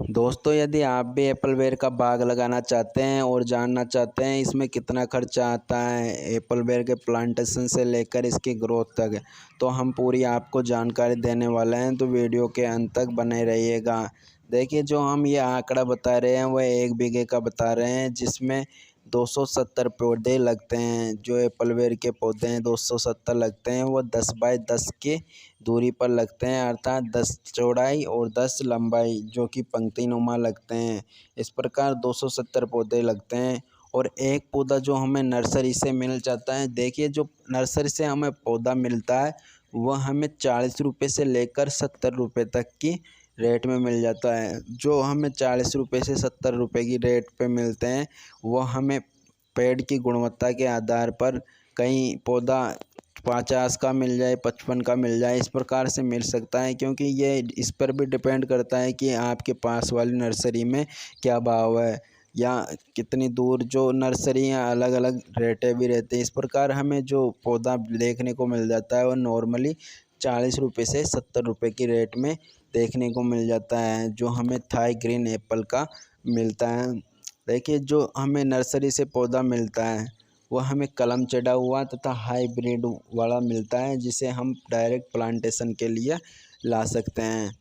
दोस्तों, यदि आप भी एप्पल बेर का बाग लगाना चाहते हैं और जानना चाहते हैं इसमें कितना खर्चा आता है एप्पल बेर के प्लांटेशन से लेकर इसकी ग्रोथ तक, तो हम पूरी आपको जानकारी देने वाले हैं। तो वीडियो के अंत तक बने रहिएगा। देखिए, जो हम ये आंकड़ा बता रहे हैं वह 1 बीघे का बता रहे हैं, जिसमें 270 पौधे लगते हैं। जो एप्पल बेर के पौधे हैं 270 लगते हैं, वो 10 बाई 10 की दूरी पर लगते हैं, अर्थात 10 चौड़ाई और 10 लंबाई, जो कि पंक्ति नुमा लगते हैं। इस प्रकार 270 पौधे लगते हैं। और एक पौधा जो हमें नर्सरी से मिल जाता है, देखिए जो नर्सरी से हमें पौधा मिलता है वह हमें 40 रुपये से लेकर 70 रुपये तक की रेट में मिल जाता है। जो हमें 40 रुपये से 70 रुपये की रेट पे मिलते हैं वो हमें पेड़ की गुणवत्ता के आधार पर कहीं पौधा 50 का मिल जाए, 55 का मिल जाए, इस प्रकार से मिल सकता है। क्योंकि ये इस पर भी डिपेंड करता है कि आपके पास वाली नर्सरी में क्या भाव है, या कितनी दूर जो नर्सरियाँ अलग अलग रेटें भी रहती हैं। इस प्रकार हमें जो पौधा देखने को मिल जाता है वो नॉर्मली 40 रुपये से 70 रुपये की रेट में देखने को मिल जाता है, जो हमें थाई ग्रीन एप्पल का मिलता है। देखिए, जो हमें नर्सरी से पौधा मिलता है वह हमें कलम चढ़ा हुआ तथा हाइब्रिड वाला मिलता है, जिसे हम डायरेक्ट प्लांटेशन के लिए ला सकते हैं।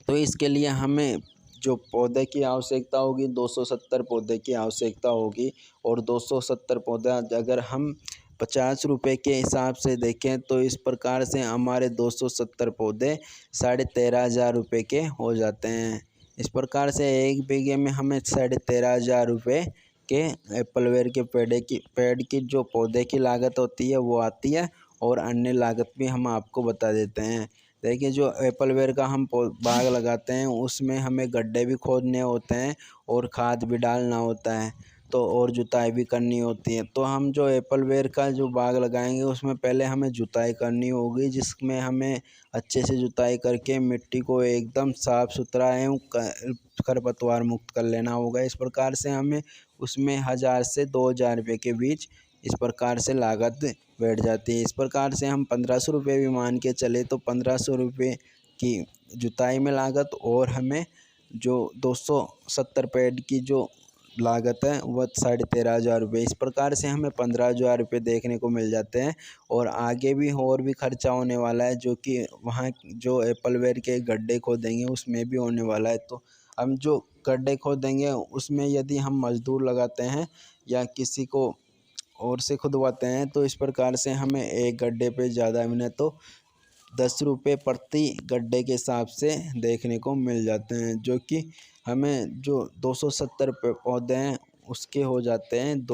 तो इसके लिए हमें जो पौधे की आवश्यकता होगी 270 पौधे की आवश्यकता होगी। और 270 पौधा अगर हम 50 रुपये के हिसाब से देखें तो इस प्रकार से हमारे 270 पौधे 13,500 रुपये के हो जाते हैं। इस प्रकार से 1 बीघे में हमें 13,500 रुपये के एप्पल बेर के पेड़ की जो पौधे की लागत होती है वो आती है। और अन्य लागत भी हम आपको बता देते हैं। देखिए, जो एप्पल बेर का हम बाग लगाते हैं उसमें हमें गड्ढे भी खोदने होते हैं और खाद भी डालना होता है, तो और जुताई भी करनी होती है। तो हम जो एप्पल बेर का जो बाग लगाएंगे उसमें पहले हमें जुताई करनी होगी, जिसमें हमें अच्छे से जुताई करके मिट्टी को एकदम साफ़ सुथरा एवं खरपतवार मुक्त कर लेना होगा। इस प्रकार से हमें उसमें 1000 से 2000 रुपये के बीच इस प्रकार से लागत बैठ जाती है। इस प्रकार से हम 1500 रुपये भी मान के चले तो 1500 रुपये की जुताई में लागत, और हमें जो 270 पेड़ की जो लागत है वह 13,500 रुपये। इस प्रकार से हमें 15,000 रुपये देखने को मिल जाते हैं। और आगे भी और भी खर्चा होने वाला है, जो कि वहाँ जो एप्पल बेर के गड्ढे खोदेंगे उसमें भी होने वाला है। तो हम जो गड्ढे खोदेंगे उसमें यदि हम मजदूर लगाते हैं या किसी को और से खुदवाते हैं तो इस प्रकार से हमें एक गड्ढे पे ज़्यादा भी नहीं तो 10 रुपये प्रति गड्ढे के हिसाब से देखने को मिल जाते हैं, जो कि हमें जो 270 पौधे हैं उसके हो जाते हैं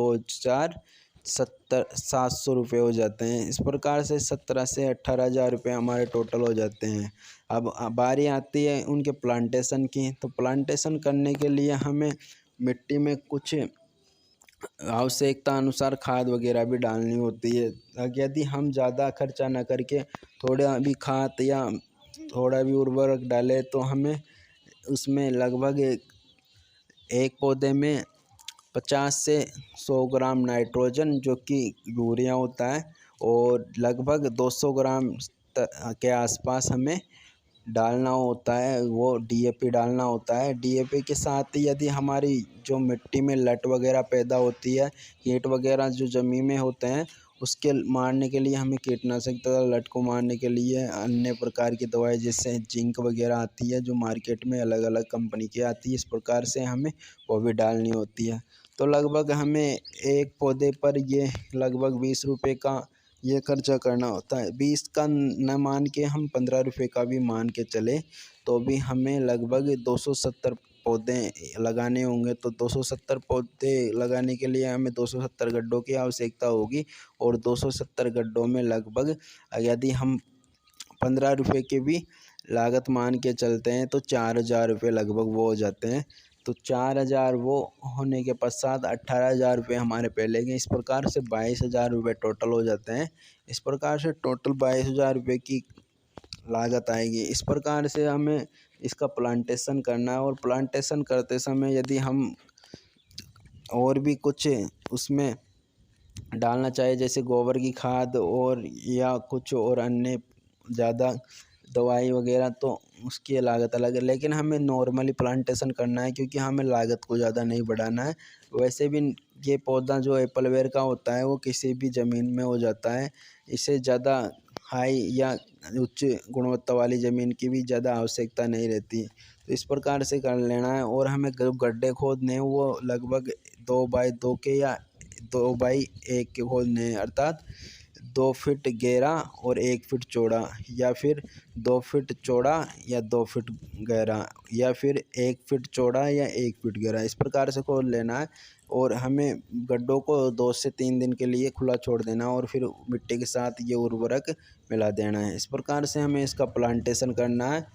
700 रुपये हो जाते हैं। इस प्रकार से 17 से 18,000 रुपये हमारे टोटल हो जाते हैं। अब बारी आती है उनके प्लांटेशन की। तो प्लांटेशन करने के लिए हमें मिट्टी में कुछ आवश्यकता अनुसार खाद वगैरह भी डालनी होती है। यदि हम ज़्यादा खर्चा न करके थोड़ा भी खाद या थोड़ा भी उर्वरक डालें तो हमें उसमें लगभग एक पौधे में 50 से 100 ग्राम नाइट्रोजन, जो कि यूरिया होता है, और लगभग 200 ग्राम के आसपास हमें डालना होता है, वो डीएपी डालना होता है। डीएपी के साथ ही यदि हमारी जो मिट्टी में लट वगैरह पैदा होती है, कीट वगैरह जो ज़मीन में होते हैं, उसके मारने के लिए हमें कीटनाशक तथा लट को मारने के लिए अन्य प्रकार की दवाई जैसे जिंक वगैरह आती है, जो मार्केट में अलग अलग कंपनी की आती है, इस प्रकार से हमें वो भी डालनी होती है। तो लगभग हमें एक पौधे पर ये लगभग 20 रुपये का ये खर्चा करना होता है। 20 का न मान के हम 15 रुपये का भी मान के चले तो भी हमें लगभग 270 पौधे लगाने होंगे। तो 270 पौधे लगाने के लिए हमें 270 गड्ढों की आवश्यकता होगी। और 270 गड्ढों में लगभग यदि हम 15 रुपये की भी लागत मान के चलते हैं तो 4,000 रुपये लगभग वो हो जाते हैं। तो 4,000 वो होने के पश्चात 18,000 रुपये हमारे पहले के, इस प्रकार से 22,000 रुपये टोटल हो जाते हैं। इस प्रकार से टोटल 22,000 रुपये की लागत आएगी। इस प्रकार से हमें इसका प्लांटेशन करना है। और प्लांटेशन करते समय यदि हम और भी कुछ उसमें डालना चाहिए, जैसे गोबर की खाद और या कुछ और अन्य ज़्यादा दवाई वगैरह तो उसकी लागत अलग है, लेकिन हमें नॉर्मली प्लांटेशन करना है क्योंकि हमें लागत को ज़्यादा नहीं बढ़ाना है। वैसे भी ये पौधा जो एप्पल बेर का होता है वो किसी भी ज़मीन में हो जाता है, इसे ज़्यादा हाई या उच्च गुणवत्ता वाली ज़मीन की भी ज़्यादा आवश्यकता नहीं रहती। तो इस प्रकार से कर लेना है। और हमें जो गड्ढे खोदने हैं वो लगभग 2x2 के या 2x1 के खोदने हैं, अर्थात 2 फीट गहरा और 1 फीट चौड़ा, या फिर 2 फीट चौड़ा या 2 फीट गहरा, या फिर 1 फीट चौड़ा या 1 फीट गहरा, इस प्रकार से खोद लेना है। और हमें गड्ढों को 2 से 3 दिन के लिए खुला छोड़ देना और फिर मिट्टी के साथ ये उर्वरक मिला देना है। इस प्रकार से हमें इसका प्लांटेशन करना है।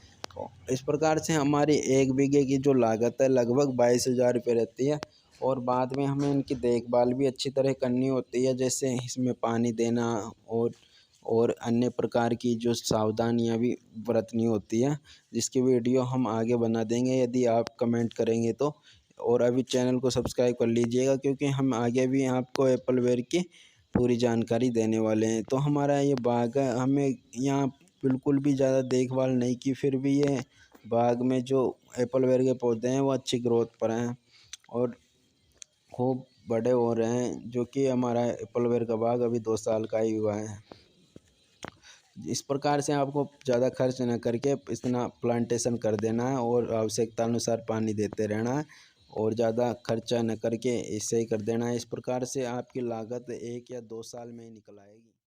इस प्रकार से हमारी 1 बीघे की जो लागत है लगभग 22,000 रुपये रहती है। और बाद में हमें इनकी देखभाल भी अच्छी तरह करनी होती है, जैसे इसमें पानी देना और अन्य प्रकार की जो सावधानियां भी बरतनी होती है, जिसकी वीडियो हम आगे बना देंगे यदि आप कमेंट करेंगे तो। और अभी चैनल को सब्सक्राइब कर लीजिएगा क्योंकि हम आगे भी आपको एप्पल बेर की पूरी जानकारी देने वाले हैं। तो हमारा ये बाग है, हमें यहाँ बिल्कुल भी ज़्यादा देखभाल नहीं की, फिर भी ये बाग में जो एप्पल बेर के पौधे हैं वो अच्छी ग्रोथ पर हैं और खूब बड़े हो रहे हैं, जो कि हमारा एप्पल बेर का बाग अभी 2 साल का ही हुआ है। इस प्रकार से आपको ज़्यादा खर्च न करके इतना प्लांटेशन कर देना है और आवश्यकता अनुसार पानी देते रहना है और ज़्यादा खर्चा न करके इसे ही कर देना है। इस प्रकार से आपकी लागत 1 या 2 साल में ही निकल आएगी।